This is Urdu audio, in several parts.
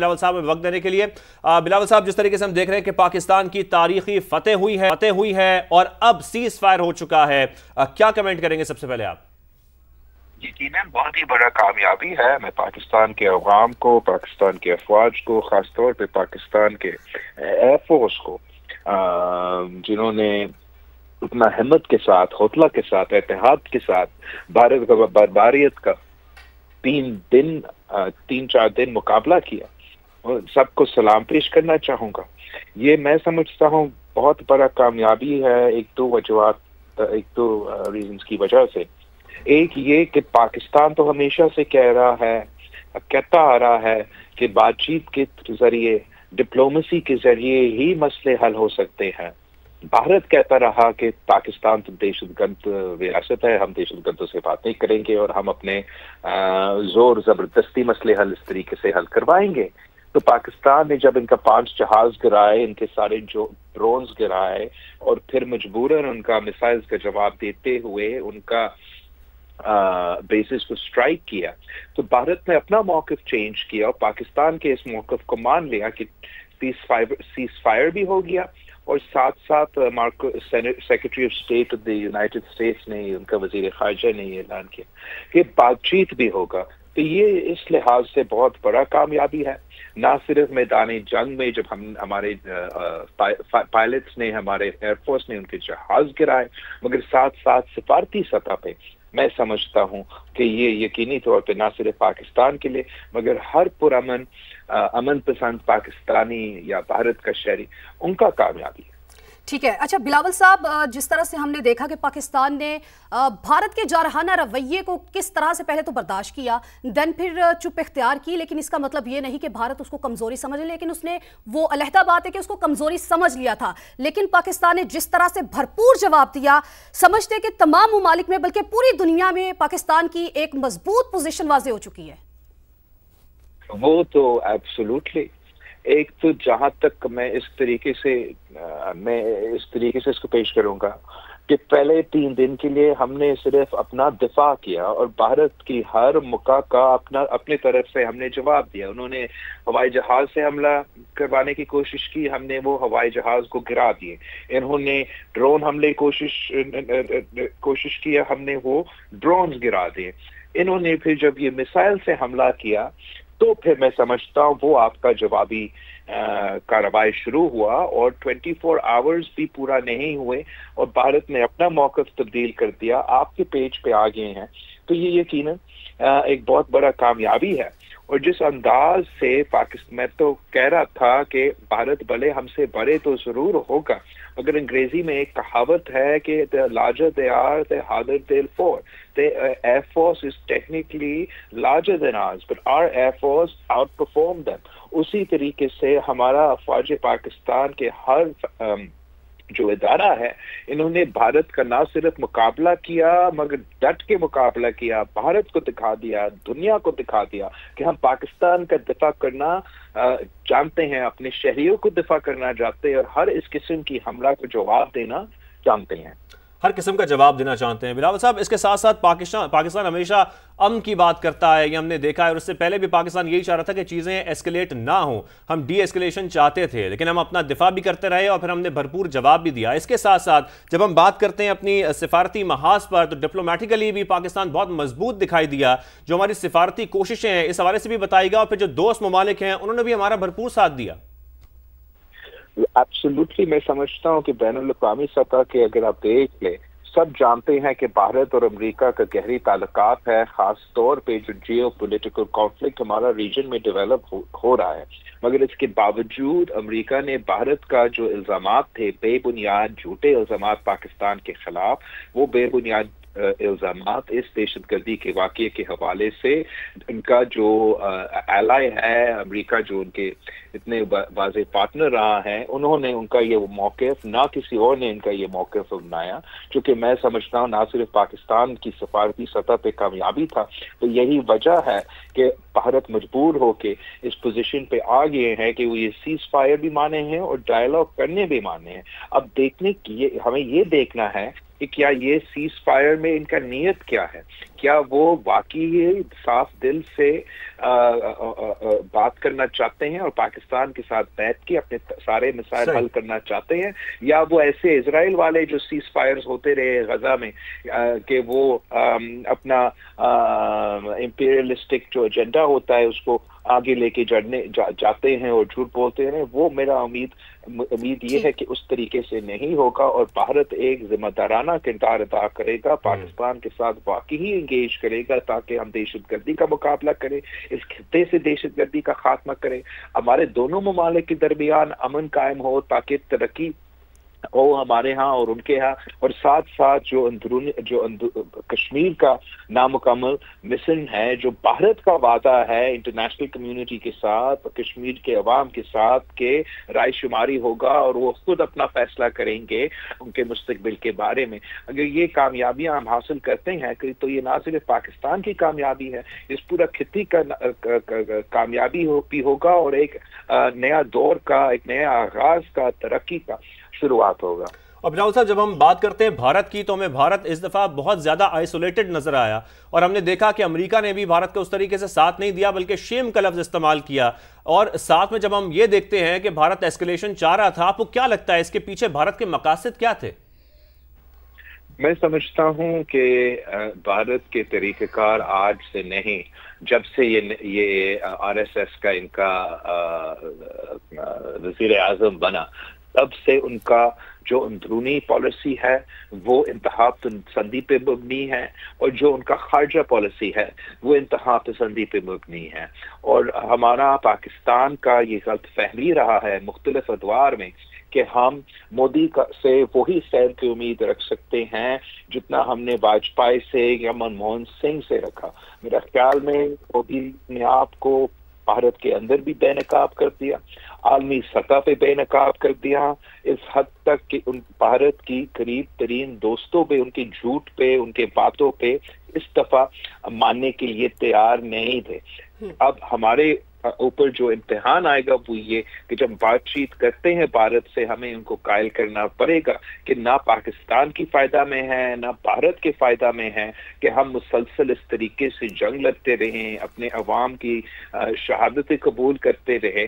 بلاول صاحب میں وقت دینے کے لیے بلاول صاحب، جس طریقے سے ہم دیکھ رہے ہیں کہ پاکستان کی تاریخی فتح ہوئی ہے اور اب سیز فائر ہو چکا ہے، کیا کمنٹ کریں گے سب سے پہلے آپ؟ یقیناً بہت ہی بڑا کامیابی ہے۔ میں پاکستان کے عوام کو، پاکستان کے افواج کو، خاص طور پہ پاکستان کے ایئر فورس کو، جنہوں نے اتنا ہمت کے ساتھ، حوصلہ کے ساتھ، اتحاد کے ساتھ بھارت کا بربریت کا 3-4 دن مقابلہ کیا، سب کو سلام پیش کرنا چاہوں گا۔ یہ میں سمجھتا ہوں بہت بڑا کامیابی ہے، ایک دو ریزنز کی وجہ سے۔ ایک یہ کہ پاکستان تو ہمیشہ سے کہتا آ رہا ہے کہ بات چیت کے ذریعے، ڈپلومیسی کے ذریعے ہی مسئلے حل ہو سکتے ہیں۔ بھارت کہتا رہا کہ پاکستان تو دہشت گرد ریاست ہے، ہم دہشت گردوں سے بات نہیں کریں گے اور ہم اپنے زور زبردستی مسئلے حل اس طریقے سے حل کروائیں گے۔ تو پاکستان نے جب ان کا 5 جہاز گرائے، ان کے سارے جو ڈرونز گرائے اور پھر مجبوراً ان کا میسائلز کا جواب دیتے ہوئے ان کا بیسز کو سٹرائک کیا، تو بھارت نے اپنا موقف چینج کیا اور پاکستان کے اس موقف کو مان لیا کہ سیز فائر بھی ہو گیا، اور ساتھ ساتھ secretary of state of the United States نے، ان کا وزیر خارجہ نے یہ اعلان کیا کہ بات چیت بھی ہوگا۔ تو یہ اس لحاظ سے بہت بڑا کامیابی ہے، نہ صرف میدان جنگ میں جب ہمارے پائلٹس نے، ہمارے ایئر فورس نے ان کے جہاز گرائے، مگر ساتھ ساتھ سفارتی سطح پہ میں سمجھتا ہوں کہ یہ یقینی طور پہ نہ صرف پاکستان کے لیے مگر ہر امن پسند پاکستانی یا بھارت کا شہری، ان کا کامیابی ہے۔ ٹھیک ہے، اچھا بلاول صاحب، جس طرح سے ہم نے دیکھا کہ پاکستان نے بھارت کے جارحانہ رویے کو کس طرح سے پہلے تو برداشت کیا، دین پھر چپ اختیار کی، لیکن اس کا مطلب یہ نہیں کہ بھارت اس کو کمزوری سمجھ لے، لیکن اس نے وہ علیحدہ بات ہے کہ اس کو کمزوری سمجھ لیا تھا، لیکن پاکستان نے جس طرح سے بھرپور جواب دیا، سمجھتے کہ تمام ممالک میں بلکہ پوری دنیا میں پاکستان کی ایک مضبوط پوزیشن واضح ہو چکی ہے۔ وہ تو ایبسولوٹلی، ایک تو جہاں تک میں اس طریقے سے اس کو پیش کروں گا کہ پہلے 3 دن کے لیے ہم نے صرف اپنا دفاع کیا اور بھارت کی ہر موقع کا اپنی طرف سے ہم نے جواب دیا۔ انہوں نے ہوائی جہاز سے حملہ کروانے کی کوشش کی، ہم نے وہ ہوائی جہاز کو گرا دیے۔ انہوں نے ڈرون حملے کوشش کیا، ہم نے وہ ڈرونز گرا دیے۔ انہوں نے پھر جب یہ میسائل سے حملہ کیا تو پھر میں سمجھتا ہوں وہ آپ کا جوابی کارروائی شروع ہوا، اور 24 آورز بھی پورا نہیں ہوئے اور بھارت نے اپنا موقف تبدیل کر دیا، آپ کے پیج پہ آ گئے ہیں۔ تو یہ یقیناً ایک بہت بڑا کامیابی ہے۔ اور جس انداز سے میں تو کہہ رہا تھا کہ بھارت بھلے ہم سے بڑے تو ضرور ہوگا، مگر انگریزی میں ایک کہاوت ہے کہ the larger they are, the harder they'll fall. The Air Force is technically larger than ours, but our Air Force outperformed them. اسی طریقے سے ہمارا افواج پاکستان کے ہر جو ادارہ ہے، انہوں نے بھارت کا نہ صرف مقابلہ کیا مگر ڈٹ کے مقابلہ کیا، بھارت کو دکھا دیا، دنیا کو دکھا دیا کہ ہم پاکستان کا دفاع کرنا جانتے ہیں، اپنے شہریوں کو دفاع کرنا جانتے ہیں اور ہر اس قسم کی حملہ کو جواب دینا جانتے ہیں، ہر قسم کا جواب دینا چاہتے ہیں۔ بلاول صاحب، اس کے ساتھ ساتھ پاکستان ہمیشہ امن کی بات کرتا ہے، یہ ہم نے دیکھا ہے، اور اس سے پہلے بھی پاکستان یہی چاہ رہا تھا کہ چیزیں ایسکلیٹ نہ ہوں، ہم ڈی ایسکلیشن چاہتے تھے، لیکن ہم اپنا دفاع بھی کرتے رہے اور پھر ہم نے بھرپور جواب بھی دیا۔ اس کے ساتھ ساتھ جب ہم بات کرتے ہیں اپنی سفارتی محاذ پر، تو ڈپلومیٹیکلی بھی پاکستان بہت مضبوط دکھائی دیا۔ جو ہماری سفارتی کوششیں ہیں اس حوالے سے بھی بتائیے گا، اور پھر جو دوست ممالک ہیں انہوں نے بھی ہمارا بھرپور ساتھ دیا۔ ایبسولوٹلی، میں سمجھتا ہوں کہ بین الاقوامی سطح کے اگر آپ دیکھ لیں، سب جانتے ہیں کہ بھارت اور امریکہ کا گہری تعلقات ہے، خاص طور پہ جو جیو پولیٹیکل کانفلکٹ ہمارا ریجن میں ڈیولپ ہو رہا ہے، مگر اس کے باوجود امریکہ نے بھارت کا جو الزامات تھے، بے بنیاد جھوٹے الزامات پاکستان کے خلاف، وہ بے بنیاد الزامات اس دہشت گردی کے واقعے کے حوالے سے ان کا جو ایلائی ہے امریکہ، جو ان کے اتنے واضح پارٹنر رہا ہے، انہوں نے ان کا یہ موقف، نہ کسی اور نے ان کا یہ موقف اپنایا، جو کہ میں سمجھتا ہوں نہ صرف پاکستان کی سفارتی سطح پہ کامیابی تھا، تو یہی وجہ ہے کہ بھارت مجبور ہو کے اس پوزیشن پہ آ گئے ہیں کہ وہ یہ سیز فائر بھی مانے ہیں اور ڈائیلاگ کرنے بھی مانے ہیں۔ اب ہمیں یہ دیکھنا ہے کہ کیا یہ سیز فائر میں ان کا نیت کیا ہے، کیا وہ واقعی صاف دل سے بات کرنا چاہتے ہیں اور پاکستان کے ساتھ بیٹھ کے اپنے سارے مسائل حل کرنا چاہتے ہیں، یا وہ ایسے اسرائیل والے جو سیز فائرز ہوتے رہے غزہ میں کہ وہ اپنا امپیریلسٹک جو ایجنڈا ہوتا ہے اس کو آگے لے کے جاتے ہیں اور جھوٹ بولتے ہیں. وہ میرا امید یہ ہے کہ اس طریقے سے نہیں ہوگا اور بھارت ایک ذمہ دارانہ کردار ادا کرے گا، پاکستان کے ساتھ واقعی انگیج کرے گا تاکہ ہم دہشت گردی کا مقابلہ کریں، اس خطے سے دہشت گردی کا خاتمہ کریں، ہمارے دونوں ممالک کے درمیان امن قائم ہو تاکہ ترقی ہو ہمارے ہاں اور ان کے ہاں، اور ساتھ ساتھ جو کشمیر کا نامکمل مشن ہے، جو بھارت کا وعدہ ہے انٹرنیشنل کمیونٹی کے ساتھ، کشمیر کے عوام کے ساتھ کہ رائے شماری ہوگا اور وہ خود اپنا فیصلہ کریں گے ان کے مستقبل کے بارے میں. اگر یہ کامیابیاں ہم حاصل کرتے ہیں تو یہ نہ صرف پاکستان کی کامیابی ہے، اس پورا خطے کا کامیابی بھی ہوگا اور ایک نیا دور کا، ایک نیا آغاز کا، ترقی کا شروعات ہوگا. اور بلاول صاحب جب ہم بات کرتے ہیں بھارت کی تو ہمیں بھارت اس دفعہ بہت زیادہ آئسولیٹڈ نظر آیا اور ہم نے دیکھا کہ امریکہ نے بھی بھارت کو اس طریقے سے ساتھ نہیں دیا بلکہ شیم کا لفظ استعمال کیا. اور ساتھ میں جب ہم یہ دیکھتے ہیں کہ بھارت ایسکلیشن چاہ رہا تھا، آپ کو کیا لگتا ہے اس کے پیچھے بھارت کے مقاصد کیا تھے؟ میں سمجھتا ہوں کہ بھارت کے طریقہ کار آج سے نہیں، جب سے یہ آر ایس ایس کا ان کا وزیر اعظم بنا تب سے ان کا جو اندرونی پالیسی ہے وہ انتہا پسندی پہ مبنی ہے، اور جو ان کا خارجہ پالیسی ہے وہ انتہا پسندی پہ مبنی ہے. اور ہمارا پاکستان کا یہ غلط فہمی رہا ہے مختلف ادوار میں کہ ہم مودی سے وہی سیر کی امید رکھ سکتے ہیں جتنا ہم نے واجپئی سے یا منموہن سنگھ سے رکھا. میرا خیال میں مودی نے آپ کو بھارت کے اندر بھی بے نقاب کر دیا، عالمی سطح پہ بے نقاب کر دیا، اس حد تک کہ ان بھارت کی قریب ترین دوستوں پہ، ان کے جھوٹ پہ، ان کے باتوں پہ اس دفعہ ماننے کے لیے تیار نہیں تھے. اب ہمارے اوپر جو امتحان آئے گا وہ یہ کہ جب بات چیت کرتے ہیں بھارت سے، ہمیں ان کو قائل کرنا پڑے گا کہ نہ پاکستان کی فائدہ میں ہے نہ بھارت کے فائدہ میں ہے کہ ہم مسلسل اس طریقے سے جنگ لڑتے رہیں، اپنے عوام کی شہادتیں قبول کرتے رہے،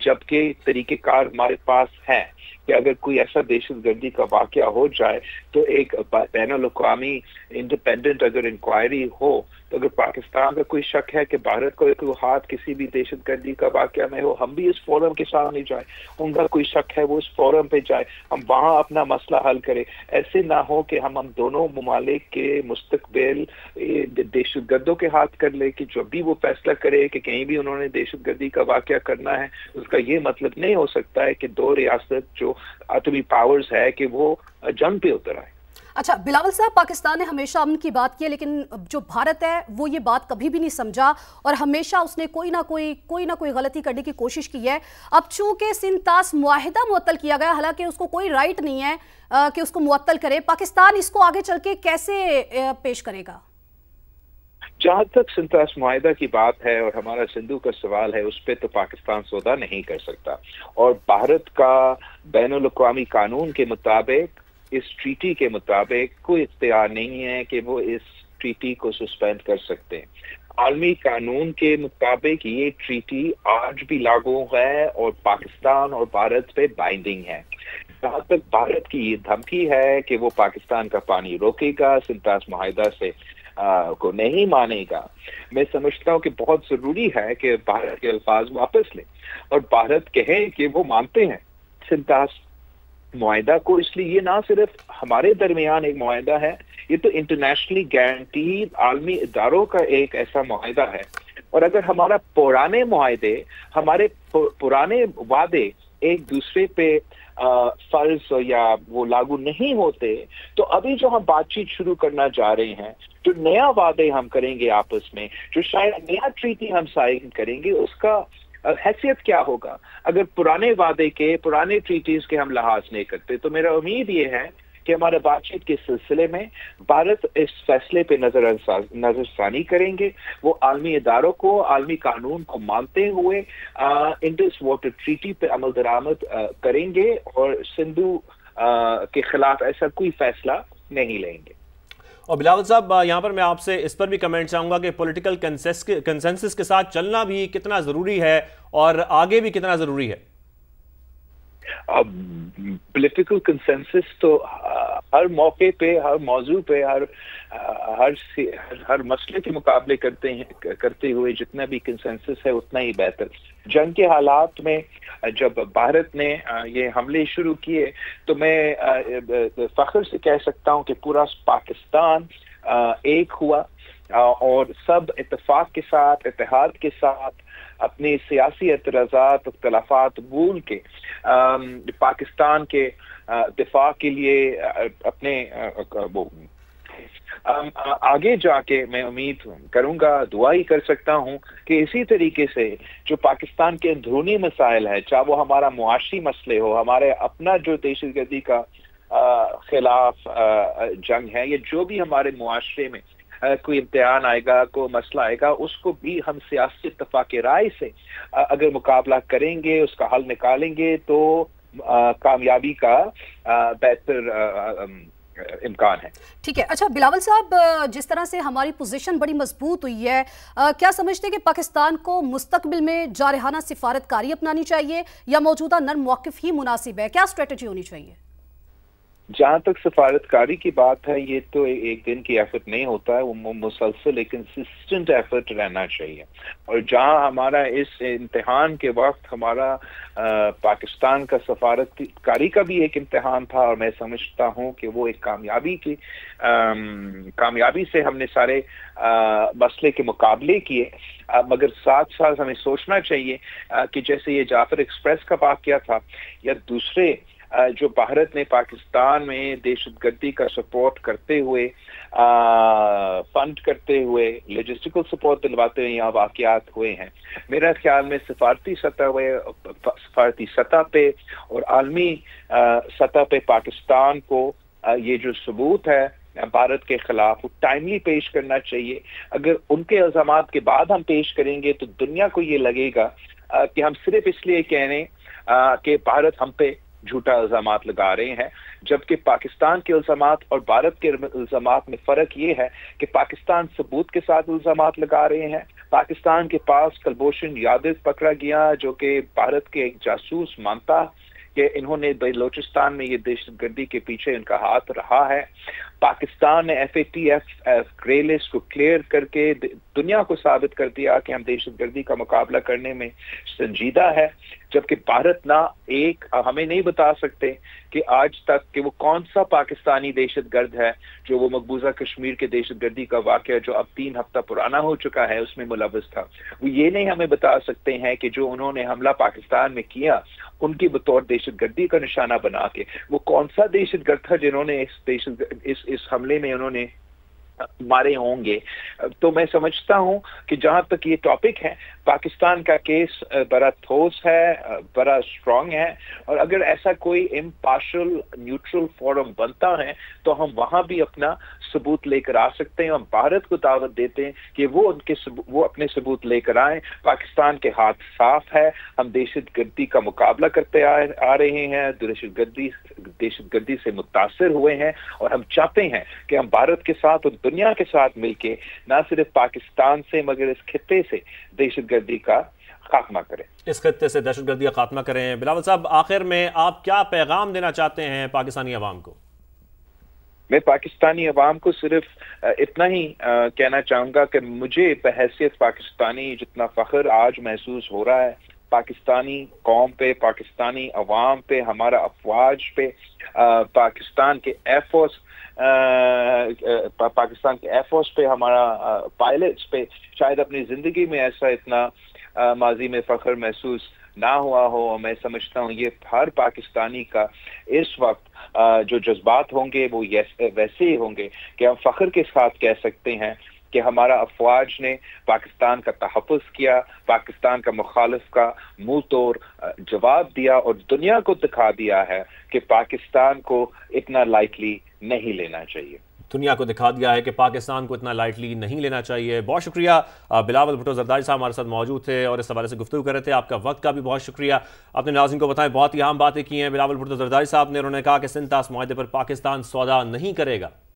جبکہ طریقہ کار ہمارے پاس ہے کہ اگر کوئی ایسا دہشت گردی کا واقعہ ہو جائے تو ایک بین الاقوامی انڈیپینڈنٹ اگر انکوائری ہو، تو اگر پاکستان کا کوئی شک ہے کہ بھارت کو ایک ہاتھ کسی بھی دہشت گردی کا واقعہ میں ہو، ہم بھی اس فورم کے سامنے جائیں، ان کا کوئی شک ہے وہ اس فورم پہ جائے، ہم وہاں اپنا مسئلہ حل کریں. ایسے نہ ہو کہ ہم دونوں ممالک کے مستقبل دہشت گردوں کے ہاتھ کر لے کہ جب بھی وہ فیصلہ کرے کہ کہیں بھی انہوں نے دہشت گردی کا واقعہ کرنا ہے، اس کا یہ مطلب نہیں ہو سکتا ہے کہ دو ریاست جو ایٹمی پاورز ہے کہ وہ جنگ پہ اتر آئے. اچھا بلاول صاحب، پاکستان نے ہمیشہ امن کی بات کی ہے لیکن جو بھارت ہے وہ یہ بات کبھی بھی نہیں سمجھا اور ہمیشہ اس نے کوئی نہ کوئی غلطی کرنے کی کوشش کی ہے. اب چونکہ سندھ طاس معاہدہ معطل کیا گیا، حالانکہ اس کو کوئی رائٹ نہیں ہے کہ اس کو معطل کرے، پاکستان اس کو آگے چل کے کیسے پیش کرے گا؟ جہاں تک سندھ طاس معاہدہ کی بات ہے اور ہمارا سندھو کا سوال ہے، اس پہ تو پاکستان سودا نہیں کر سکتا، اور بھارت کا بین الاقوامی قانون کے مطابق، اس ٹریٹی کے مطابق کوئی اختیار نہیں ہے کہ وہ اس ٹریٹی کو سسپینڈ کر سکتے ہیں. عالمی قانون کے مطابق یہ ٹریٹی آج بھی لاگو ہے اور پاکستان اور بھارت پہ بائنڈنگ ہے. جہاں تک بھارت کی یہ دھمکی ہے کہ وہ پاکستان کا پانی روکے گا، سندھ طاس معاہدہ سے کو نہیں مانے گا، میں سمجھتا ہوں کہ بہت ضروری ہے کہ بھارت کے الفاظ واپس لیں اور بھارت کہیں کہ وہ مانتے ہیں سندھ طاس معاہدہ کو. اس لیے یہ نہ صرف ہمارے درمیان ایک معاہدہ ہے، یہ تو انٹرنیشنلی گارنٹیڈ عالمی اداروں کا ایک ایسا معاہدہ ہے. اور اگر ہمارا پرانے معاہدے، ہمارے پرانے وعدے ایک دوسرے پہ فرض یا وہ لاگو نہیں ہوتے، تو ابھی جو ہم بات چیت شروع کرنا جا رہے ہیں، جو نیا وعدے ہم کریں گے آپس میں، جو شاید نیا ٹریٹی ہم سائن کریں گے، اس کا حیثیت کیا ہوگا اگر پرانے وعدے کے، پرانے ٹریٹیز کے ہم لحاظ نہیں کرتے. تو میرا امید یہ ہے کہ ہمارے بات چیت کے سلسلے میں بھارت اس فیصلے پہ نظر ثانی کریں گے، وہ عالمی اداروں کو، عالمی قانون کو مانتے ہوئے انڈس واٹر ٹریٹی پہ عمل درآمد کریں گے اور سندھو کے خلاف ایسا کوئی فیصلہ نہیں لیں گے. اور بلاول صاحب یہاں پر میں آپ سے اس پر بھی کمنٹ چاہوں گا کہ پولیٹیکل کنسنسس کے ساتھ چلنا بھی کتنا ضروری ہے اور آگے بھی کتنا ضروری ہے؟ پولیٹیکل کنسنسس تو ہر موقع پہ، ہر موضوع پہ، ہر مسئلے کے مقابلے کرتے ہوئے جتنا بھی کنسنسس ہے اتنا ہی بہتر۔ جنگ کے حالات میں جب بھارت نے یہ حملے شروع کیے تو میں فخر سے کہہ سکتا ہوں کہ پورا پاکستان ایک ہوا اور سب اتفاق کے ساتھ، اتحاد کے ساتھ اپنے سیاسی اعتراضات، اختلافات بھول کے پاکستان کے دفاع کے لیے اپنے آگے جا کے میں امید کروں گا، دعا ہی کر سکتا ہوں کہ اسی طریقے سے جو پاکستان کے اندرونی مسائل ہے، چاہے وہ ہمارا معاشی مسئلے ہو، ہمارے اپنا جو دہشت گردی کا خلاف جنگ ہے، یا جو بھی ہمارے معاشرے میں کوئی امتحان آئے گا، کوئی مسئلہ آئے گا، اس کو بھی ہم سیاسی اتفاق رائے سے اگر مقابلہ کریں گے، اس کا حل نکالیں گے تو کامیابی کا بہتر امکان ہے۔ ٹھیک ہے، اچھا بلاول صاحب، جس طرح سے ہماری پوزیشن بڑی مضبوط ہوئی ہے، کیا سمجھتے ہیں کہ پاکستان کو مستقبل میں جارحانہ سفارتکاری اپنانی چاہیے یا موجودہ نرم موقف ہی مناسب ہے؟ کیا اسٹریٹجی ہونی چاہیے؟ جہاں تک سفارتکاری کی بات ہے، یہ تو ایک دن کی ایفرٹ نہیں ہوتا ہے، وہ مسلسل ایک کنسسٹنٹ ایفرٹ رہنا چاہیے۔ اور جہاں ہمارا اس امتحان کے وقت ہمارا پاکستان کا سفارتکاری کا بھی ایک امتحان تھا، اور میں سمجھتا ہوں کہ وہ ایک کامیابی سے ہم نے سارے مسئلے کے مقابلے کیے، مگر ساتھ ساتھ ہمیں سوچنا چاہیے کہ جیسے یہ جعفر ایکسپریس کا واقعہ تھا یا دوسرے جو بھارت نے پاکستان میں دہشت گردی کا سپورٹ کرتے ہوئے، فنڈ کرتے ہوئے، لاجسٹیکل سپورٹ دلواتے ہوئے یہاں واقعات ہوئے ہیں، میرا خیال میں سفارتی سطح پہ اور عالمی سطح پہ پاکستان کو یہ جو ثبوت ہے بھارت کے خلاف وہ ٹائملی پیش کرنا چاہیے۔ اگر ان کے الزامات کے بعد ہم پیش کریں گے تو دنیا کو یہ لگے گا کہ ہم صرف اس لیے کہہ رہے ہیں کہ بھارت ہم پہ جھوٹا الزامات لگا رہے ہیں، جبکہ پاکستان کے الزامات اور بھارت کے الزامات میں فرق یہ ہے کہ پاکستان ثبوت کے ساتھ الزامات لگا رہے ہیں۔ پاکستان کے پاس کلبھوشن یادو پکڑا گیا جو کہ بھارت کے ایک جاسوس مانتا کہ انہوں نے بلوچستان میں یہ دہشت گردی کے پیچھے ان کا ہاتھ رہا ہے۔ پاکستان نے FATF گرے لسٹ کو کلیئر کر کے دنیا کو ثابت کر دیا کہ ہم دہشت گردی کا مقابلہ کرنے میں سنجیدہ ہے، جبکہ بھارت نہ ایک ہمیں نہیں بتا سکتے کہ آج تک کہ وہ کون سا پاکستانی دہشت گرد ہے جو وہ مقبوضہ کشمیر کے دہشت گردی کا واقعہ جو اب 3 ہفتہ پرانا ہو چکا ہے اس میں ملوث تھا۔ وہ یہ نہیں ہمیں بتا سکتے ہیں کہ جو انہوں نے حملہ پاکستان میں کیا ان کی بطور دہشت گردی کا نشانہ بنا کے وہ کون سا دہشت گرد تھا جنہوں نے اس حملے میں انہوں نے مارے ہوں گے۔ تو میں سمجھتا ہوں کہ جہاں تک یہ ٹاپک ہے، پاکستان کا کیس بڑا ٹھوس ہے، بڑا اسٹرانگ ہے، اور اگر ایسا کوئی امپارشل نیوٹرل فورم بنتا ہے تو ہم وہاں بھی اپنا ثبوت لے کر آ سکتے ہیں۔ ہم بھارت کو دعوت دیتے ہیں کہ وہ اپنے ثبوت لے کر آئیں۔ پاکستان کے ہاتھ صاف ہے، ہم دہشت گردی کا مقابلہ کرتے آ رہے ہیں، دہشت گردی سے متاثر ہوئے ہیں، اور ہم چاہتے ہیں کہ ہم بھارت کے ساتھ اور دنیا کے ساتھ مل کے نہ صرف پاکستان سے مگر اس خطے سے دہشت گردی کا خاتمہ کریں، اس خطے سے دہشت گردی کا خاتمہ کریں۔ بلاول صاحب، آخر میں آپ کیا پیغام دینا چاہتے ہیں پاکستانی عوام کو؟ میں پاکستانی عوام کو صرف اتنا ہی کہنا چاہوں گا کہ مجھے بحیثیت پاکستانی جتنا فخر آج محسوس ہو رہا ہے پاکستانی قوم پہ، پاکستانی عوام پہ، ہمارا افواج پہ، پاکستان کے ایئر فورس پہ، ہمارا پائلٹس پہ، شاید اپنی زندگی میں ایسا اتنا ماضی میں فخر محسوس نہ ہوا ہو۔ میں سمجھتا ہوں یہ ہر پاکستانی کا اس وقت جو جذبات ہوں گے وہ ویسے ہی ہوں گے کہ ہم فخر کے ساتھ کہہ سکتے ہیں کہ ہمارا افواج نے پاکستان کا تحفظ کیا، پاکستان کا مخالف کا منہ توڑ جواب دیا، اور دنیا کو دکھا دیا ہے کہ پاکستان کو اتنا لائٹلی نہیں لینا چاہیے۔ دنیا کو دکھا دیا ہے کہ پاکستان کو اتنا لائٹلی نہیں لینا چاہیے۔ بہت شکریہ، بلاول بھٹو زرداری صاحب ہمارے ساتھ موجود تھے اور اس حوالے سے گفتگو کر رہے تھے۔ آپ کا وقت کا بھی بہت شکریہ۔ اپنے ناظرین کو بتائیں، بہت ہی اہم باتیں کی ہیں بلاول بھٹو زرداری صاحب نے۔ انہوں نے کہا کہ سنتاس معاہدے پر پاکستان سودا نہیں کرے گا۔